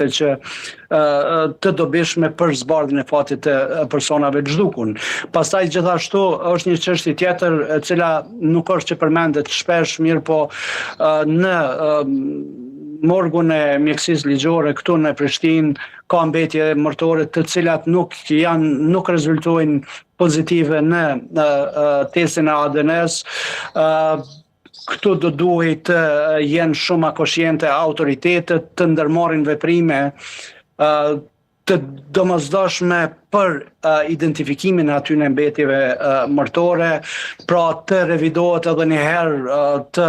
që të dobishme për zbardhjen e fatit të personave të zhdukur. Pastaj gjithashtu është një çështje tjetër e cila nuk është që përmendet shpesh, mirë po në morgun e mjekësisë ligjore këtu në Prishtinë ka mbetje mërtore të cilat nuk rezultojnë pozitive në testin e ADN-s. Këtu do duhet të jenë shumë akoshiente autoritetet të ndërmarrin veprime të domosdoshme për identifikimin e atyre mbetjeve mërtore, pra të revidohet edhe një herë të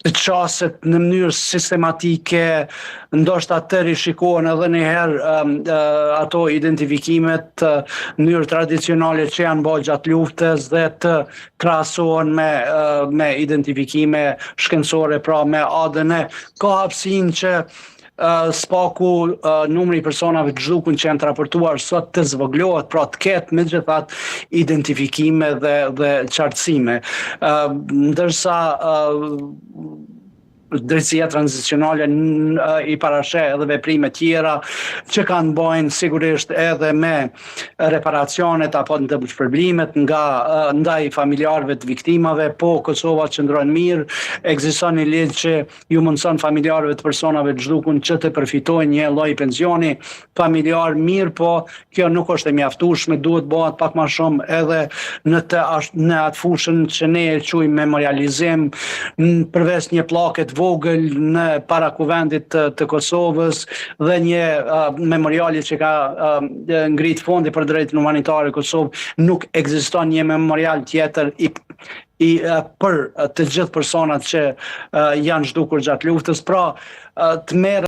qaset në mënyrë sistematike, ndoshta të rishikohen edhe një herë ato identifikimet në mënyrë tradicionale që janë bërë gjatë luftës dhe të krahasohen me identifikime shkencore, pra me ADN. Ka hapësinë që spaku numri i personave të zhdukur që janë të raportuar sot të zvoglohet, pra të ketë megjithatë identifikime dhe qartësime. Ndërsa drejtësia tranzicionale i parasheh edhe veprime tjera që kanë bojnë sigurisht edhe me reparacionet apo ndërshpërblimet ndaj familjarëve të viktimave, po Kosova qëndron mirë, ekziston një ligj që ju mundson familjarëve të personave të zhdukur që të përfitojnë një lloj pensioni familjar, mirë po kjo nuk është e mjaftueshme, duhet bëhet pak më shumë edhe në atë fushën që ne e quajmë memorializim, përveç një pllake vogël në para kuvendit të Kosovës dhe një memoriali që ka ngrit fondi për drejtën humanitare Kosovë, nuk ekziston një memorial tjetër për të gjithë personat që janë zhdukur gjatë luftës, pra të merret